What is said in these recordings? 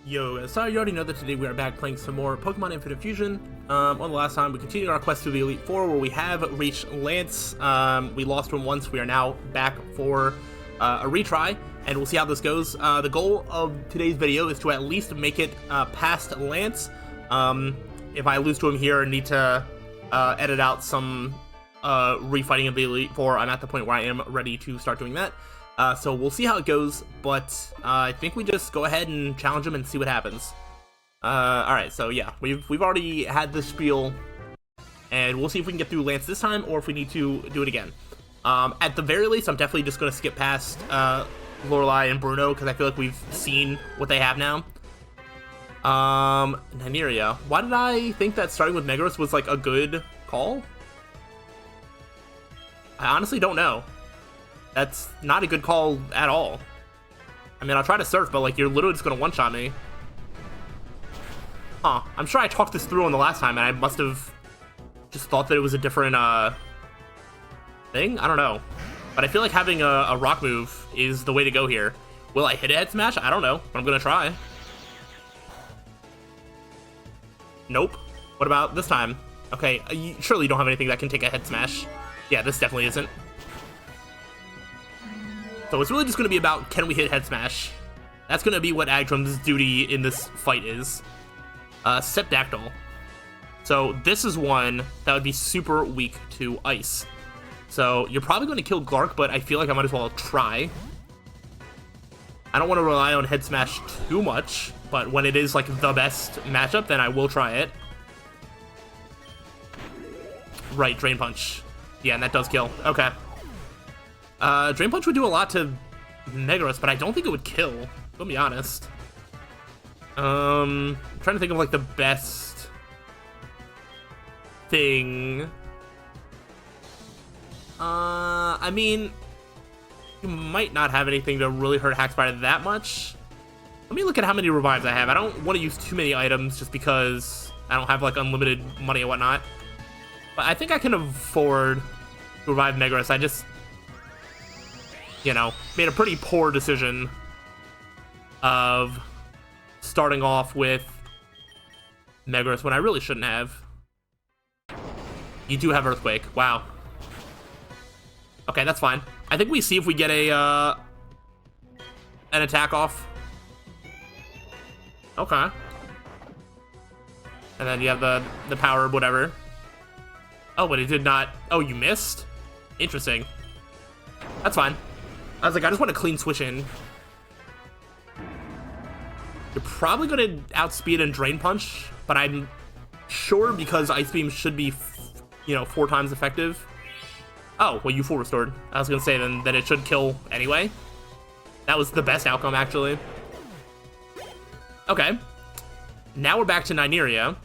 Yo, sorry you already know that today we are back playing some more Pokemon Infinite Fusion. On the last time, we continued our quest to the Elite Four, where we have reached Lance. We lost him once. We are now back for a retry, and we'll see how this goes. The goal of today's video is to at least make it past Lance. If I lose to him here and need to edit out some refighting of the Elite Four, I'm at the point where I am ready to start doing that. So we'll see how it goes, but I think we just go ahead and challenge him and see what happens. Alright, so yeah, we've already had this spiel, and we'll see if we can get through Lance this time, or if we need to do it again. At the very least, I'm definitely just going to skip past Lorelei and Bruno, because I feel like we've seen what they have now. Nymeria. Why did I think that starting with Megros was like a good call? I honestly don't know. That's not a good call at all. I mean, I'll try to surf, but like, you're literally just gonna one-shot me. Huh. I'm sure I talked this through on the last time, and I must have just thought that it was a different, thing? I don't know. But I feel like having a rock move is the way to go here. Will I hit a head smash? I don't know, but I'm gonna try. Nope. What about this time? Okay, you surely don't have anything that can take a head smash. Yeah, this definitely isn't. So it's really just going to be about, can we hit head smash? That's going to be what Agdrum's duty in this fight is. Sepdactyl. So this is one that would be super weak to ice. So you're probably going to kill Glark, but I feel like I might as well try. I don't want to rely on head smash too much, but when it is like the best matchup, then I will try it. Right, Drain Punch. Yeah, and that does kill. Okay. Drain Punch would do a lot to Megros, but I don't think it would kill, to be honest. I'm trying to think of like the best thing. I mean, you might not have anything to really hurt Hackspire that much. Let me look at how many revives I have. I don't want to use too many items just because I don't have like unlimited money and whatnot. But I think I can afford to revive Megros. I just, you know, made a pretty poor decision of starting off with Megros when I really shouldn't have. You do have Earthquake. Wow. Okay, that's fine. I think we see if we get a an attack off. Okay. And then you have the power, whatever. Oh, but it did not. Oh, you missed? Interesting. That's fine. I was like, I just want to clean switch in. You're probably going to outspeed and Drain Punch, but I'm sure because Ice Beam should be, you know, 4 times effective. Oh, well, you full restored. I was going to say then it should kill anyway. That was the best outcome, actually. Okay. Now we're back to Nymeria,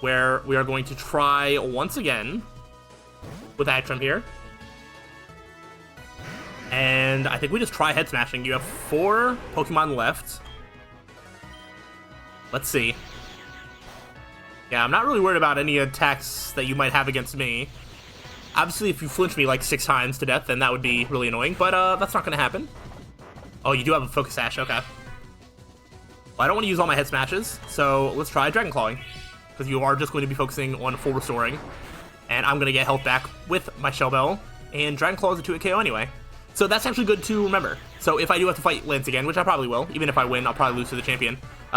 where we are going to try once again with Agdrum here. And I think we just try head smashing. You have 4 Pokemon left. Let's see. Yeah, I'm not really worried about any attacks that you might have against me. Obviously, if you flinch me like 6 times to death, then that would be really annoying, but that's not going to happen. Oh, you do have a Focus Sash, okay. Well, I don't want to use all my head smashes, so let's try Dragon Clawing. Because you are just going to be focusing on full restoring. And I'm going to get health back with my Shell Bell, and Dragon Claw is a 2-hit KO anyway. So that's actually good to remember. So if I do have to fight Lance again, which I probably will, even if I win, I'll probably lose to the champion,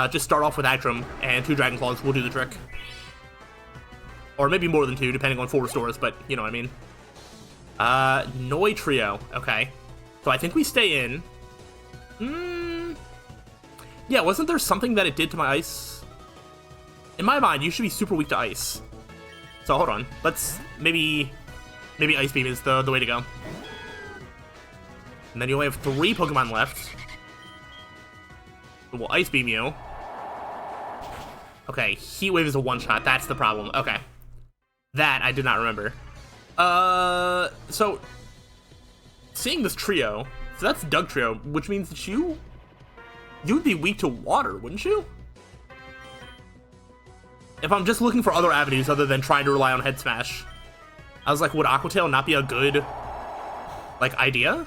just start off with Agdrum, and 2 Dragon Claws will do the trick. Or maybe more than 2, depending on full restores, but you know what I mean. Noi Trio, okay. So I think we stay in. Yeah, wasn't there something that it did to my ice? In my mind, you should be super weak to ice. So hold on, let's, maybe Ice Beam is the way to go. And then you only have 3 Pokemon left. We'll Ice Beam you. Okay, Heat Wave is a one-shot. That's the problem. Okay. That I did not remember. So seeing this trio, so that's Doug Trio, which means that you would be weak to water, wouldn't you? If I'm just looking for other avenues other than trying to rely on Head Smash, I was like, would Aqua Tail not be a good, like, idea?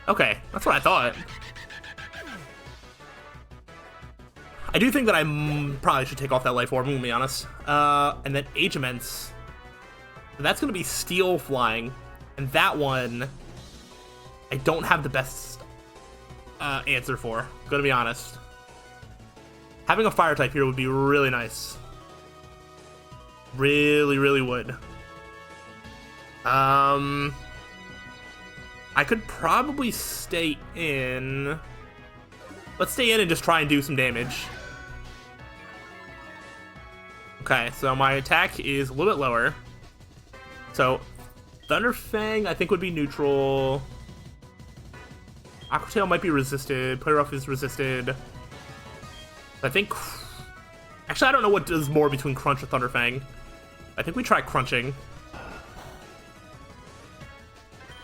Okay, that's what I thought. I do think that I probably should take off that life orb, I'm gonna be honest. And then Age Immense. That's gonna be Steel Flying. And that one, I don't have the best answer for, gonna be honest. Having a Fire type here would be really nice. Really, really would. I could probably stay in. Let's stay in and just try and do some damage. Okay, so my attack is a little bit lower. So, Thunder Fang I think would be neutral. Aqua Tail might be resisted. Play Rough is resisted. I think... Actually, I don't know what does more between Crunch or Thunder Fang. I think we try Crunching.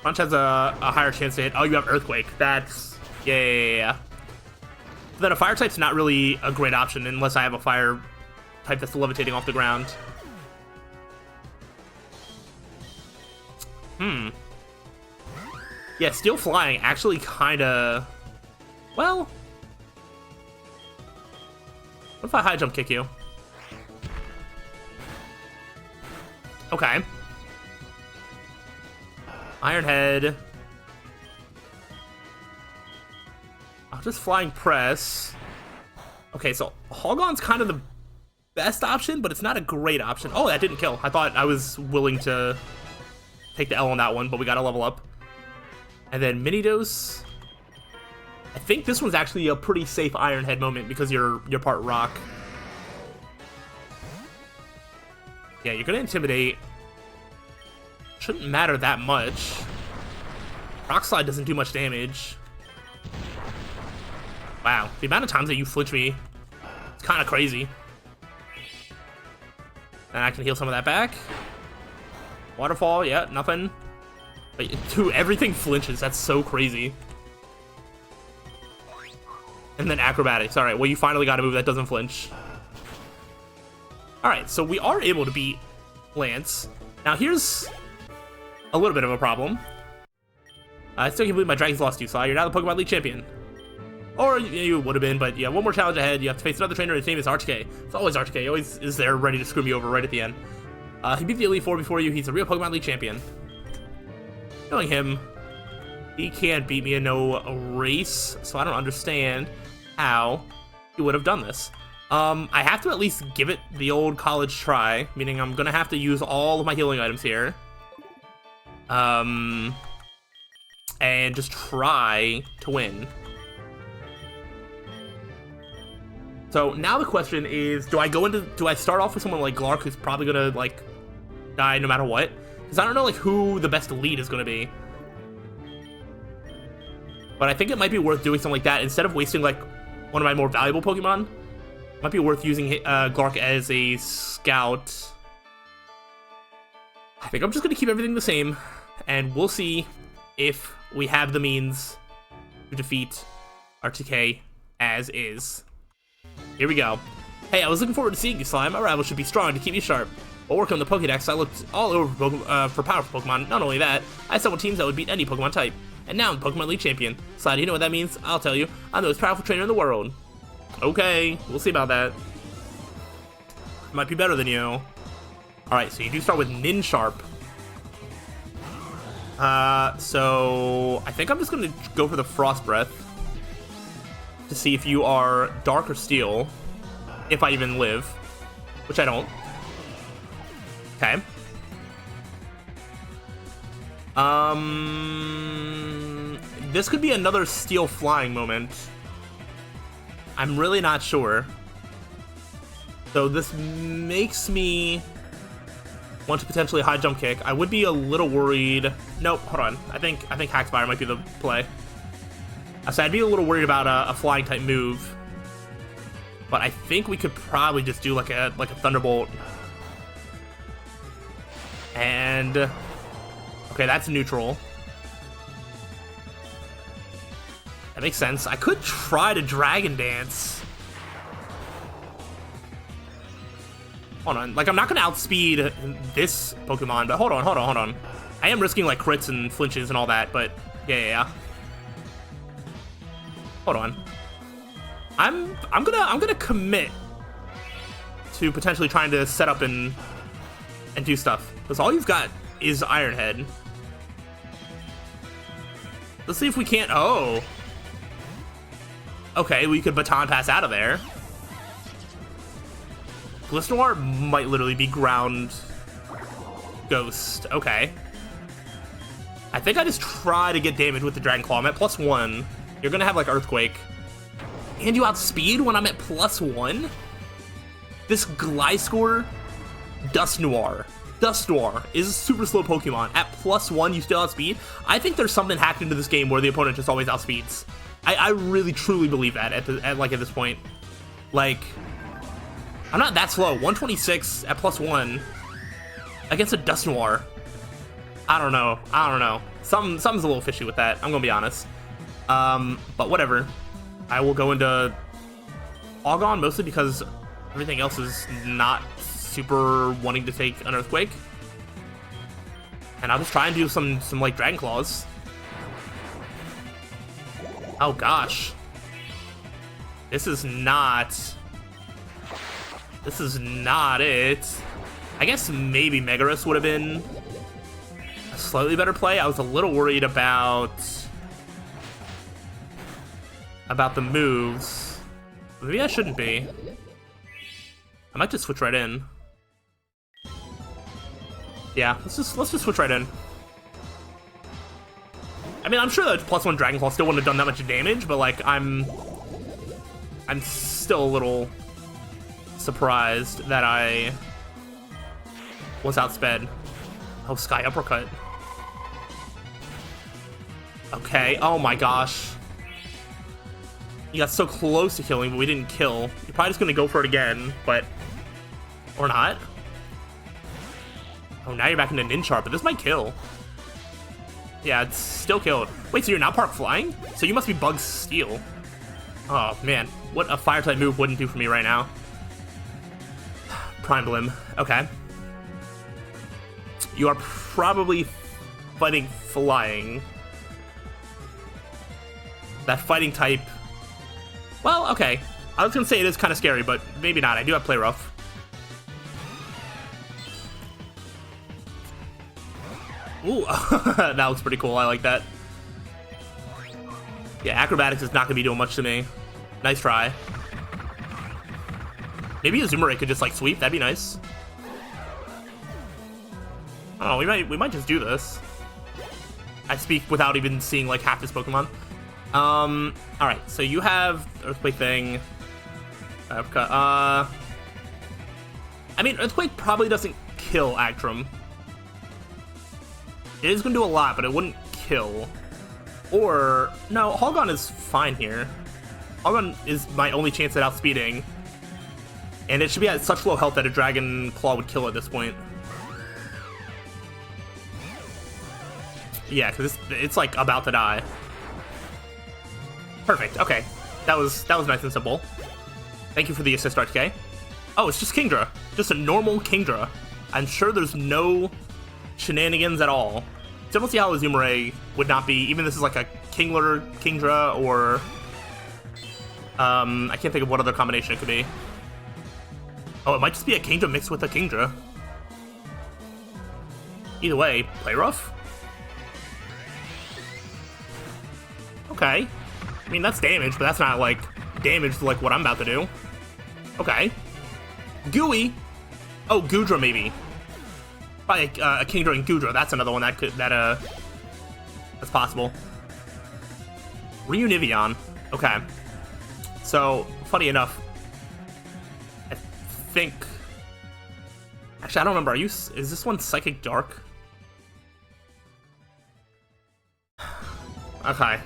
Crunch has a higher chance to hit. Oh, you have Earthquake. That's... Yeah. Then a Fire type's not really a great option unless I have a Fire type that's levitating off the ground. Yeah, Steel Flying actually kinda... Well... What if I High Jump Kick you? Okay. Iron Head. I'll just Flying Press. Okay, so Hogon's kind of the best option, but it's not a great option. Oh, that didn't kill. I thought I was willing to take the L on that one, but we gotta level up. And then Mini Dose. I think this one's actually a pretty safe Iron Head moment because you're part rock. Yeah, you're gonna Intimidate. Shouldn't matter that much. Rock Slide doesn't do much damage. Wow, the amount of times that you flinch me, it's kind of crazy. And I can heal some of that back. Waterfall, yeah, nothing. But, dude, everything flinches. That's so crazy. And then Acrobatics. Alright, well, you finally got a move that doesn't flinch. Alright, so we are able to beat Lance. Now, here's a little bit of a problem. I still can't believe my Dragon's lost you, Sly. You're now the Pokemon League champion. Or you would have been, but yeah, one more challenge ahead. You have to face another trainer. His name is RTK. It's always RTK. He always is there ready to screw me over right at the end. He beat the Elite Four before you. He's a real Pokemon League champion. Knowing him, he can't beat me in no race, so I don't understand how he would have done this. I have to at least give it the old college try, meaning I'm gonna have to use all of my healing items here. And just try to win. So now the question is, do I start off with someone like Glark, who's probably gonna like die no matter what? Because I don't know like who the best lead is gonna be. But I think it might be worth doing something like that instead of wasting like one of my more valuable Pokemon. It might be worth using Glark as a scout. I think I'm just gonna keep everything the same, and we'll see if we have the means to defeat RTK as is. Here we go. Hey, I was looking forward to seeing you, Slime. My rival should be strong to keep you sharp. While working on the Pokédex, I looked all over for powerful Pokemon. Not only that, I saw teams that would beat any Pokemon type. And now I'm the Pokemon League champion. Slide, you know what that means? I'll tell you. I'm the most powerful trainer in the world. Okay, we'll see about that. Might be better than you. Alright, so you do start with Ninsharp. So I think I'm just gonna go for the Frost Breath to see if you are Dark or Steel, if I even live, which I don't. Okay. This could be another Steel Flying moment. I'm really not sure. So this makes me want to potentially High Jump Kick. I would be a little worried. Nope, hold on. I think Hackspire might be the play. So I'd be a little worried about a flying type move, but I think we could probably just do like a Thunderbolt. And okay, that's neutral. That makes sense. I could try to Dragon Dance. Hold on, like I'm not gonna outspeed this Pokemon, but hold on. I am risking like crits and flinches and all that, but yeah. Hold on. I'm gonna commit to potentially trying to set up and do stuff, because all you've got is Iron Head. Let's see if we can't. Oh, okay, we could baton pass out of there. Glistener might literally be ground ghost. Okay, I think I just try to get damage with the Dragon Claw. I'm at +1. You're gonna have like Earthquake, and you outspeed when I'm at +1. This Gliscor Dusknoir is a super slow Pokemon. At +1, you still outspeed. I think there's something hacked into this game where the opponent just always outspeeds. I really truly believe that at this point. Like, I'm not that slow. 126 at +1 against a Dusknoir. I don't know. Something's a little fishy with that. I'm gonna be honest. But whatever. I will go into Ogon mostly because everything else is not super wanting to take an Earthquake. And I'll just try and do some like Dragon Claws. Oh gosh. This is not it. I guess maybe Megarus would have been a slightly better play. I was a little worried about the moves. Maybe I shouldn't be. I might just switch right in. Yeah, let's just switch right in. I mean, I'm sure that +1 Dragon Claw still wouldn't have done that much damage, but like I'm still a little surprised that I was outsped. Oh, Sky Uppercut. Okay, oh my gosh. You got so close to killing, but we didn't kill. You're probably just gonna go for it again, but... or not. Oh, now you're back into Ninchar, but this might kill. Yeah, it's still killed. Wait, so you're not Park Flying? So you must be Bug Steel. Oh, man. What a Fire-type move wouldn't do for me right now. Prime Blim. Okay. You are probably fighting Flying. That fighting type... well, okay. I was gonna say it is kind of scary, but maybe not. I do have Play Rough. Ooh, that looks pretty cool. I like that. Yeah, Acrobatics is not gonna be doing much to me. Nice try. Maybe a Zoomerate could just like sweep. That'd be nice. Oh, we might just do this. I speak without even seeing like half this Pokemon. All right. So you have Earthquake thing. I mean, Earthquake probably doesn't kill Actrum. It is going to do a lot, but it wouldn't kill. Or, no, Holgon is fine here. Holgon is my only chance at outspeeding. And it should be at such low health that a Dragon Claw would kill at this point. Yeah, because it's like about to die. Perfect, okay. That was nice and simple. Thank you for the assist, RTK. Oh, it's just Kingdra. Just a normal Kingdra. I'm sure there's no shenanigans at all. So I don't see how a Zoomerate would not be, even this is like a Kingdra, or I can't think of what other combination it could be. Oh, it might just be a Kingdra mixed with a Kingdra. Either way, Play Rough? Okay. I mean, that's damage, but that's not like damage to like what I'm about to do. Okay. Gooey. Oh, Goodra maybe. Probably a Kingdra and Goodra. That's another one that's possible. Reunivion. Okay. So, funny enough, I think... actually, I don't remember. Is this one Psychic Dark? Okay.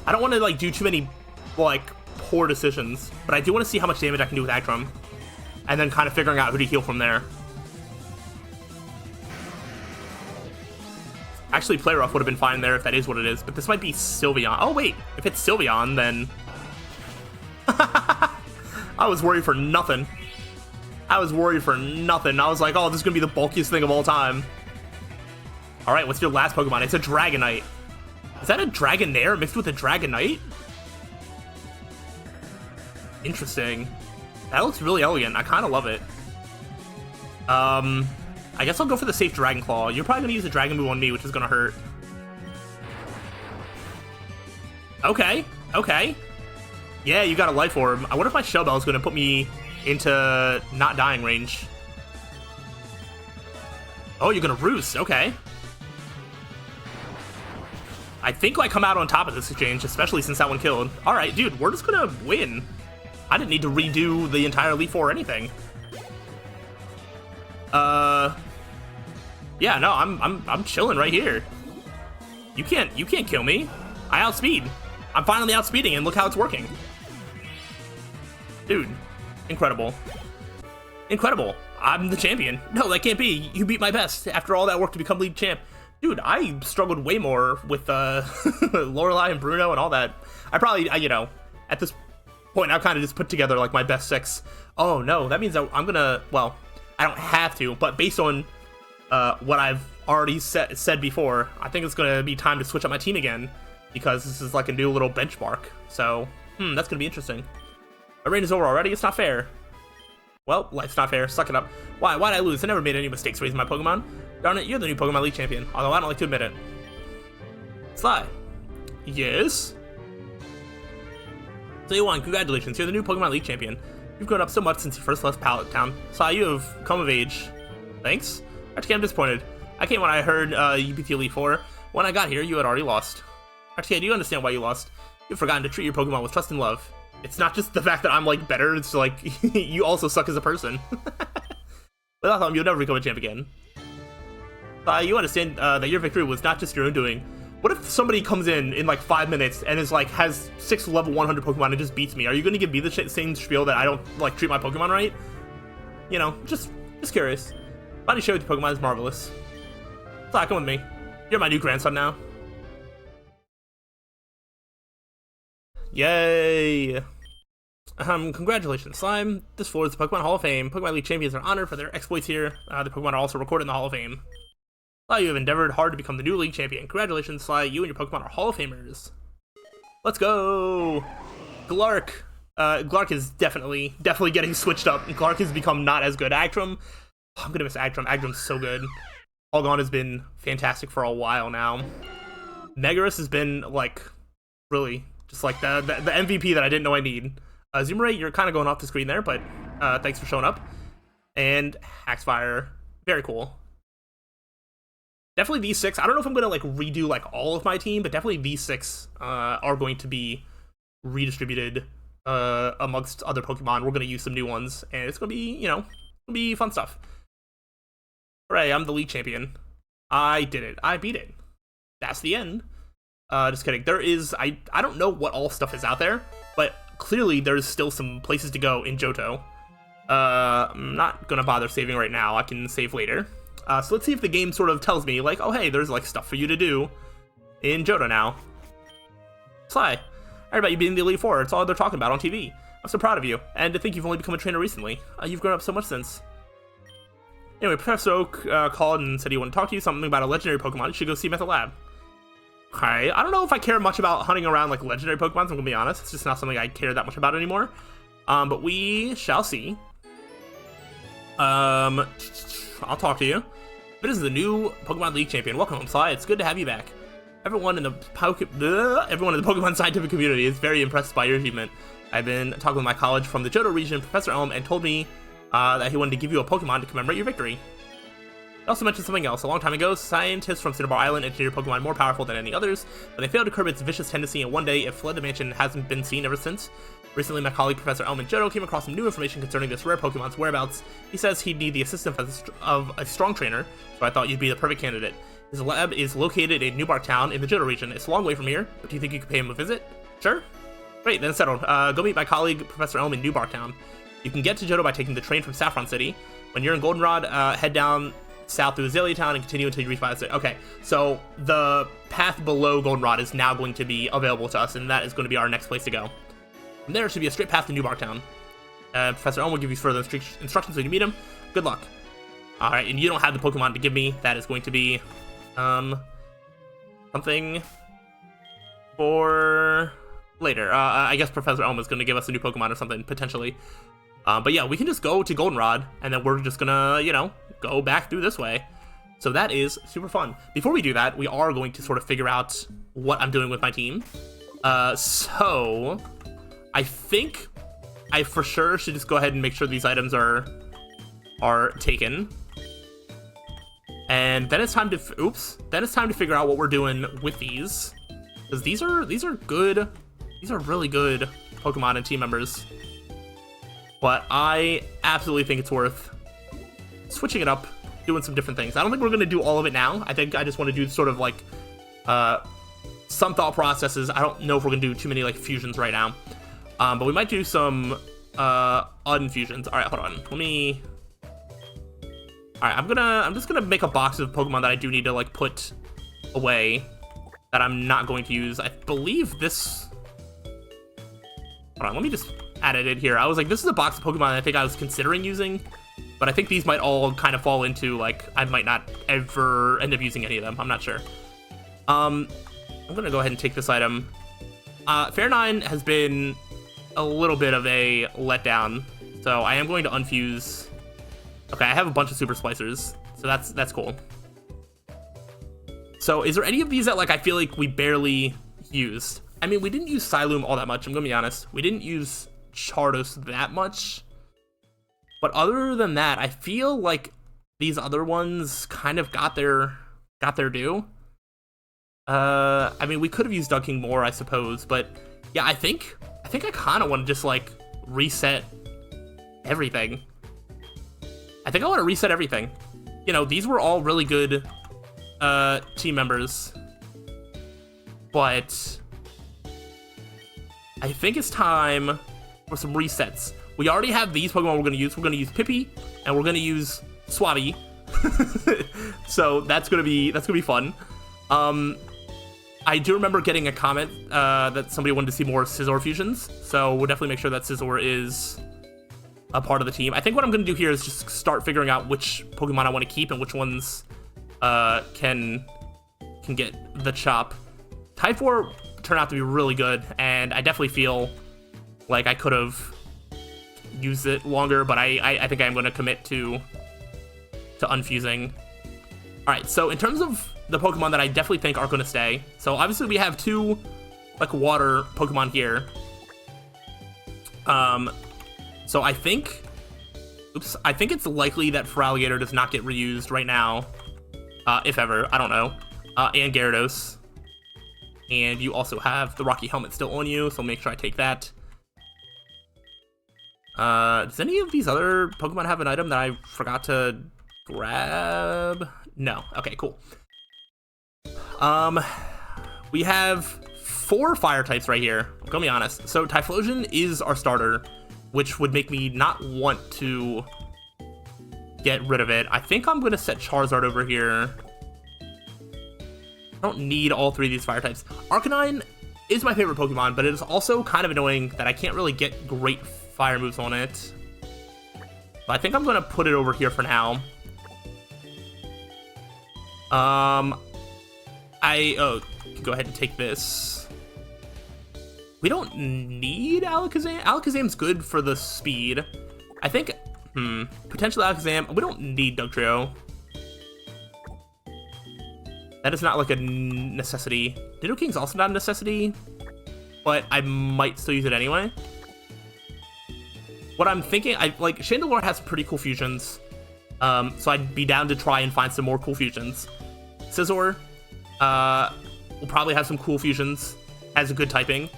I don't want to like do too many like poor decisions, but I do want to see how much damage I can do with Actrum, and then kind of figuring out who to heal from there. Actually, Play Rough would have been fine there if that is what it is, but this might be Sylveon. Oh wait, if it's Sylveon, then I was worried for nothing. I was like, oh, this is gonna be the bulkiest thing of all time. All right, what's your last Pokemon? It's a Dragonite. Is that a Dragonair mixed with a Dragonite? Interesting. That looks really elegant. I kind of love it. I guess I'll go for the safe Dragon Claw. You're probably gonna use a Dragon move on me, which is gonna hurt. Okay, okay. Yeah, you got a Life Orb. I wonder if my Shell Bell is gonna put me into not dying range. Oh, you're gonna Roost. Okay. I think I come out on top of this exchange, especially since that one killed. All right, dude, we're just gonna win. I didn't need to redo the entire Elite Four or anything. Yeah, no, I'm chilling right here. You can't kill me. I outspeed. I'm finally outspeeding, and look how it's working. Dude, incredible. Incredible. I'm the champion. No, that can't be. You beat my best after all that work to become league champ. Dude, I struggled way more with Lorelei and Bruno and all that. I probably, you know, at this point, I've kind of just put together like my best 6. Oh no, that means I'm gonna, well, I don't have to, but based on what I've already said before, I think it's gonna be time to switch up my team again, because this is like a new little benchmark. So, that's gonna be interesting. My reign is over already. It's not fair. Well, life's not fair. Suck it up. Why'd I lose? I never made any mistakes raising my Pokemon. Darn it, you're the new Pokemon League champion, although I don't like to admit it. Sly. Yes? So you won, congratulations, you're the new Pokemon League champion. You've grown up so much since you first left Pallet Town. Sly, you have come of age. Thanks? RTK, I'm disappointed. I came when I heard you beat the Elite Four. When I got here, you had already lost. RTK, do you understand why you lost? You've forgotten to treat your Pokemon with trust and love. It's not just the fact that I'm, like, better, it's like, you also suck as a person. Without them, you'll never become a champ again. You understand that your victory was not just your own doing. What if somebody comes in like 5 minutes and is like, has 6 level 100 Pokemon and just beats me? Are you going to give me the same spiel that I don't, like, treat my Pokemon right? You know, just curious. Body show with your Pokemon is marvelous. Sly, come with me. You're my new grandson now. Yay! Congratulations, Slime. This floor is the Pokemon Hall of Fame. Pokemon League champions are honored for their exploits here. The Pokemon are also recorded in the Hall of Fame. Sly, you have endeavored hard to become the new League champion. Congratulations, Sly. You and your Pokemon are Hall of Famers. Let's go! Glark. Glark is definitely getting switched up. Glark has become not as good. Agdrum. Oh, I'm gonna miss Agdrum. Agdrum's so good. Polygon has been fantastic for a while now. Megarus has been, like, really just like the MVP that I didn't know I need. Zoomerate, you're kind of going off the screen there, but thanks for showing up. And Haxfire, very cool. Definitely these 6. I don't know if I'm gonna like redo like all of my team, but definitely these 6 are going to be redistributed amongst other Pokemon. We're gonna use some new ones, and it's gonna be, you know, it's gonna be fun stuff. Hooray! I'm the league champion. I did it. I beat it. That's the end. Just kidding. There is I don't know what all stuff is out there, but clearly there's still some places to go in Johto. I'm not gonna bother saving right now. I can save later. So let's see if the game sort of tells me, like, oh hey, there's like stuff for you to do in Johto now. Sly, I heard about you being the Elite Four. It's all they're talking about on TV. I'm so proud of you, and to think you've only become a trainer recently. You've grown up so much since. Anyway, Professor Oak called and said he wanted to talk to you, something about a legendary Pokemon. You should go see him at the lab. Okay, I don't know if I care much about hunting around like legendary Pokemon, I'm gonna be honest. It's just not something I care that much about anymore. But we shall see. I'll talk to you. This is the new Pokemon League champion. Welcome home, Sly. It's good to have you back. Everyone in the Pokemon scientific community is very impressed by your achievement. I've been talking with my college from the Johto region, Professor Elm, and told me that he wanted to give you a Pokemon to commemorate your victory. He also mentioned something else. A long time ago, scientists from Cinnabar Island engineered Pokemon more powerful than any others, but they failed to curb its vicious tendency, and one day it fled the mansion and hasn't been seen ever since. Recently, my colleague Professor Elm in Johto came across some new information concerning this rare Pokemon's whereabouts. He says he'd need the assistance of a strong trainer, so I thought you'd be the perfect candidate. His lab is located in Newbark Town in the Johto region. It's a long way from here, but do you think you could pay him a visit? Sure? Great, then it's settled. Go meet my colleague Professor Elm in Newbark Town. You can get to Johto by taking the train from Saffron City. When you're in Goldenrod, head down south through Azalea Town and continue until you reach Violet City. Okay, so the path below Goldenrod is now going to be available to us, and that is going to be our next place to go. From there, it should be a straight path to Newbark Town. Professor Elm will give you further instructions when you meet him. Good luck. Alright, and you don't have the Pokemon to give me. That is going to be, something for later. I guess Professor Elm is going to give us a new Pokemon or something, potentially. But yeah, we can just go to Goldenrod, and then we're just gonna, you know, go back through this way. So that is super fun. Before we do that, we are going to sort of figure out what I'm doing with my team. So I think I for sure should just go ahead and make sure these items are taken. And then it's time to then it's time to figure out what we're doing with these, because these are good. These are really good Pokemon and team members. But I absolutely think it's worth switching it up, doing some different things. I don't think we're going to do all of it now. I think I just want to do sort of like some thought processes. I don't know if we're going to do too many like fusions right now. But we might do some unfusions. All right, hold on. Let me... All right, I'm just gonna make a box of Pokemon that I do need to like put away that I'm not going to use. I believe this... Hold on, let me just add it in here. I was like, this is a box of Pokemon I think I was considering using, but I think these might all kind of fall into like, I might not ever end up using any of them. I'm not sure. I'm gonna go ahead and take this item. Fair9 has been a little bit of a letdown, so I am going to unfuse. Okay, I have a bunch of Super Splicers, so that's cool. So is there any of these that like I feel like we barely used? I mean, we didn't use Psyloom all that much, I'm gonna be honest. We didn't use Chardos that much. But other than that, I feel like these other ones kind of got their due. I mean, we could have used Dunking more, I suppose, but yeah, I think I kind of want to just like reset everything. I think I want to reset everything. You know, these were all really good team members, but I think it's time for some resets. We already have these Pokemon we're going to use. We're going to use Pippi, and we're going to use Swabby. So that's gonna be fun. I do remember getting a comment that somebody wanted to see more Scizor fusions, so we'll definitely make sure that Scizor is a part of the team. I think what I'm going to do here is just start figuring out which Pokemon I want to keep and which ones can get the chop. Type-4 turned out to be really good, and I definitely feel like I could have used it longer, but I think I'm going to commit to unfusing. Alright, so in terms of the Pokemon that I definitely think are going to stay, so obviously we have two like water Pokemon here. So I think it's likely that Feraligatr does not get reused right now, if ever, I don't know. And Gyarados. And you also have the Rocky Helmet still on you, so make sure I take that. Does any of these other Pokemon have an item that I forgot to grab? No. Okay, cool. We have 4 fire types right here. I'm gonna be honest. So Typhlosion is our starter, which would make me not want to get rid of it. I think I'm gonna set Charizard over here. I don't need all 3 of these fire types. Arcanine is my favorite Pokemon, but it is also kind of annoying that I can't really get great fire moves on it. But I think I'm gonna put it over here for now. Go ahead and take this. We don't need Alakazam. Alakazam's good for the speed. I think, potentially Alakazam. We don't need Dugtrio. That is not like a necessity. Nidoking's also not a necessity, but I might still use it anyway. What I'm thinking, Chandelure has pretty cool fusions, so I'd be down to try and find some more cool fusions. Scizor will probably have some cool fusions, has a good typing.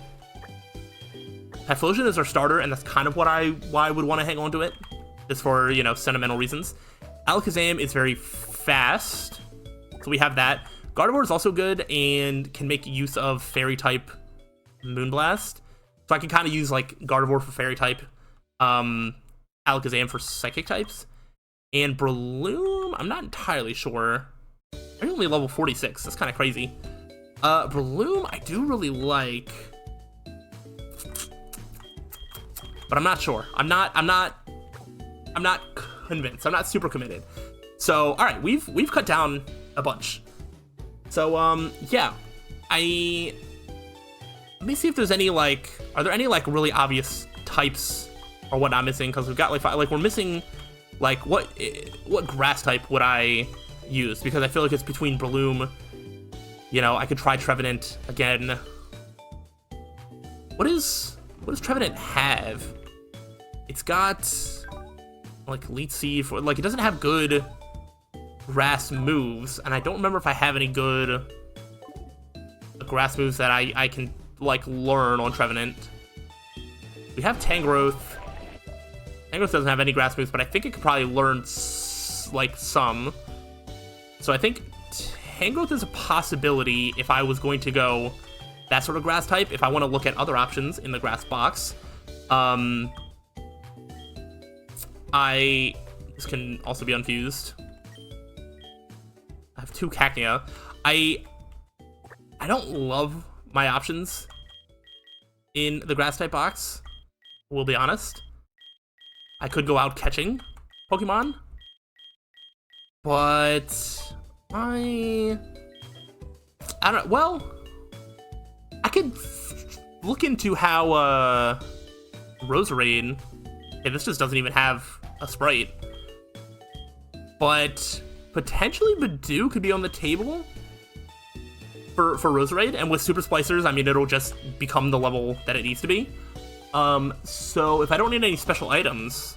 Typhlosion is our starter, and that's kind of why I would want to hang on to it, just for, you know, sentimental reasons. Alakazam is very fast, so we have that. Gardevoir is also good and can make use of Fairy type Moonblast, so I can kind of use like Gardevoir for Fairy type, Alakazam for Psychic types, and Breloom, I'm not entirely sure. I'm only level 46. That's kind of crazy. Breloom, I do really like, but I'm not sure. I'm not convinced. I'm not super committed. So, all right, we've cut down a bunch. So, yeah, Let me see if there's any, like, are there any, like, really obvious types or what I'm missing? Because we've got, like, we're missing, like, what grass type would I use? Because I feel like it's between Breloom, you know, I could try Trevenant again. What does Trevenant have? It's got, like, Leech Seed, like, it doesn't have good grass moves, and I don't remember if I have any good grass moves that I can, like, learn on Trevenant. We have Tangrowth. Tangrowth doesn't have any grass moves, but I think it could probably learn, like, some. So I think Tangrowth is a possibility if I was going to go that sort of grass type, if I want to look at other options in the grass box. This can also be unfused. I have 2 Cacnea. I don't love my options in the grass type box, we'll be honest. I could go out catching Pokemon, but I don't know. Well, I could look into how Roserade. Okay, this just doesn't even have a sprite, but potentially Badoo could be on the table for Roserade, and with Super Splicers, I mean, it'll just become the level that it needs to be. So if I don't need any special items,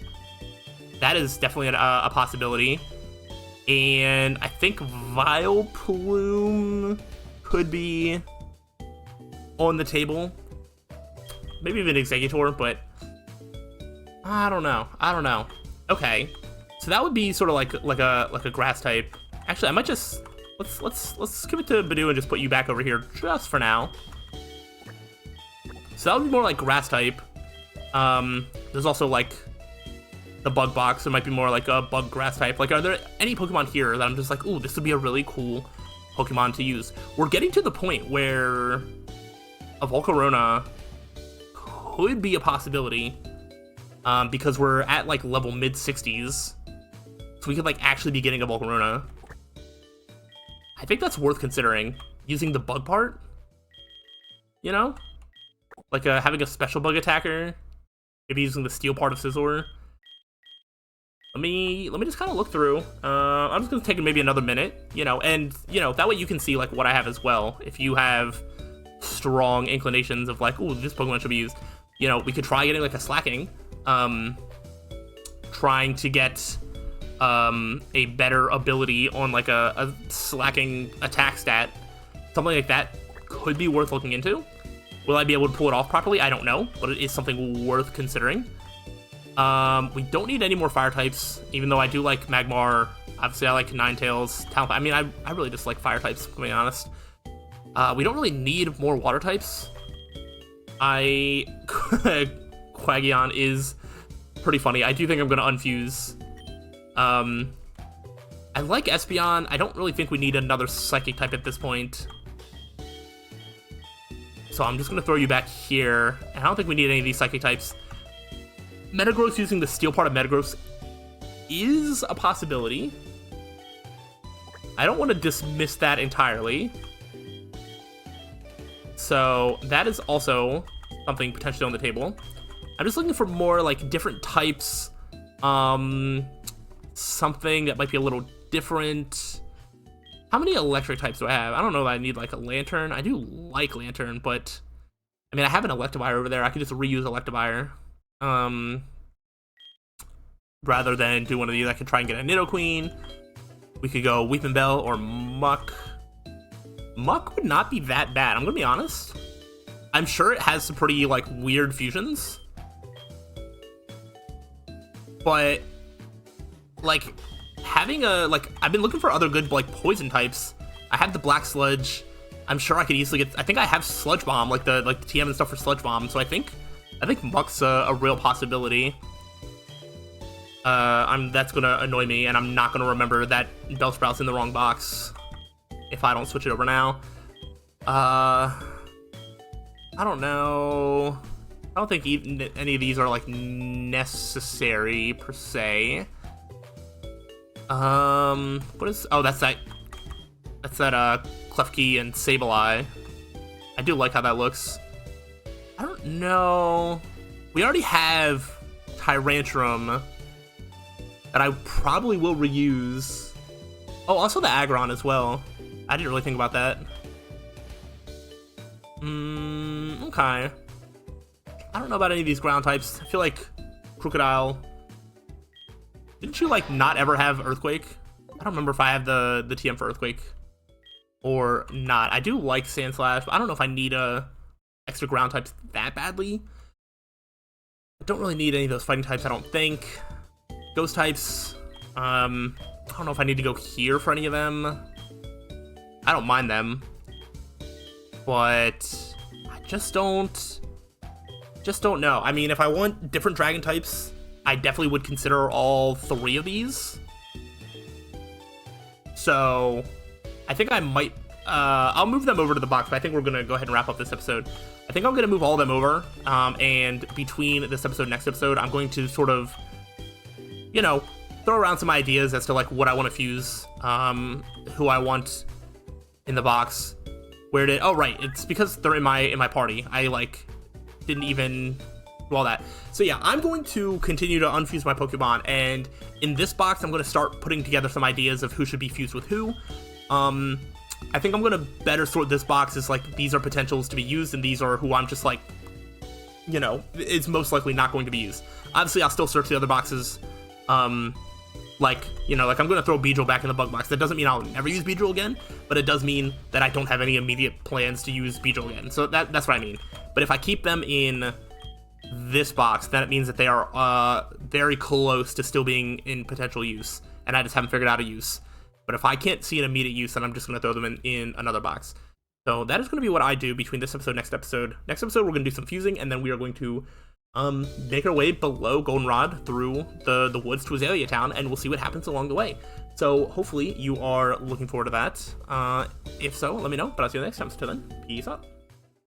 that is definitely a possibility. And I think Vileplume could be on the table. Maybe even Exeggutor, but I don't know. Okay, so that would be sort of like a grass type. Actually, I might just let's give it to Badoo and just put you back over here just for now. So that would be more like grass type. There's also like the bug box. It might be more like a bug grass type. Like, are there any Pokemon here that I'm just like, ooh, this would be a really cool Pokemon to use? We're getting to the point where a Volcarona could be a possibility, because we're at like level mid-60s, so we could like actually be getting a Volcarona. I think that's worth considering, using the bug part, you know? Like having a special bug attacker, maybe using the steel part of Scizor. Let me just kind of look through. I'm just gonna take maybe another minute, you know, and you know, that way you can see like what I have as well. If you have strong inclinations of like, ooh, this Pokemon should be used, you know, we could try getting like a Slacking, trying to get a better ability on like a Slacking attack stat. Something like that could be worth looking into. Will I be able to pull it off properly? I don't know, but it is something worth considering. We don't need any more fire types, even though I do like Magmar. Obviously, I like Ninetales, Talonflame. I mean, I really just like fire types, to be honest. We don't really need more water types. Quagion is pretty funny. I do think I'm going to unfuse. I like Espeon. I don't really think we need another Psychic type at this point. So I'm just going to throw you back here. And I don't think we need any of these Psychic types. Metagross using the steel part of Metagross is a possibility. I don't want to dismiss that entirely. So that is also something potentially on the table. I'm just looking for more like different types. Something that might be a little different. How many electric types do I have? I don't know that I need like a Lantern. I do like Lantern, but I mean, I have an Electivire over there. I could just reuse Electivire. Rather than do one of these, I could try and get a Nidoqueen. We could go Weeping Bell or Muck. Muck would not be that bad, I'm gonna be honest. I'm sure it has some pretty like weird fusions, but like having a I've been looking for other good like poison types. I have the Black Sludge. I'm sure I could easily get. I think I have Sludge Bomb, like the TM and stuff for Sludge Bomb. So I think Muck's a real possibility. That's gonna annoy me, and I'm not gonna remember that Bellsprout's in the wrong box if I don't switch it over now. I don't know. I don't think any of these are like necessary per se. What is? Oh, that's that Klefki and Sableye. I do like how that looks. I don't know. We already have Tyrantrum that I probably will reuse. Oh, also the Aggron as well. I didn't really think about that. Okay. I don't know about any of these ground types. I feel like Crocodile. Didn't you, like, not ever have Earthquake? I don't remember if I have the TM for Earthquake or not. I do like Sandslash, but I don't know if I need extra ground types that badly. I don't really need any of those fighting types, I don't think. Ghost types, I don't know if I need to go here for any of them. I don't mind them, but I just don't know. I mean, if I want different dragon types, I definitely would consider all 3 of these. So I think I might, I'll move them over to the box, but I think we're going to go ahead and wrap up this episode. I think I'm going to move all of them over, and between this episode and next episode, I'm going to sort of, you know, throw around some ideas as to, like, what I want to fuse, who I want in the box. Oh, right, it's because they're in my party. I, like, didn't even do all that. So yeah, I'm going to continue to unfuse my Pokemon, and in this box, I'm going to start putting together some ideas of who should be fused with who. I think I'm going to better sort this box as, like, these are potentials to be used, and these are who I'm just, like, you know, it's most likely not going to be used. Obviously, I'll still search the other boxes, like, you know, like, I'm going to throw Beedrill back in the bug box. That doesn't mean I'll never use Beedrill again, but it does mean that I don't have any immediate plans to use Beedrill again. So that's what I mean. But if I keep them in this box, then it means that they are very close to still being in potential use, and I just haven't figured out a use. But if I can't see an immediate use, then I'm just going to throw them in another box. So that is going to be what I do between this episode and next episode. Next episode, we're going to do some fusing, and then we are going to make our way below Goldenrod through the woods to Azalea Town, and we'll see what happens along the way. So hopefully you are looking forward to that. If so, let me know, but I'll see you next time. So till then, peace out.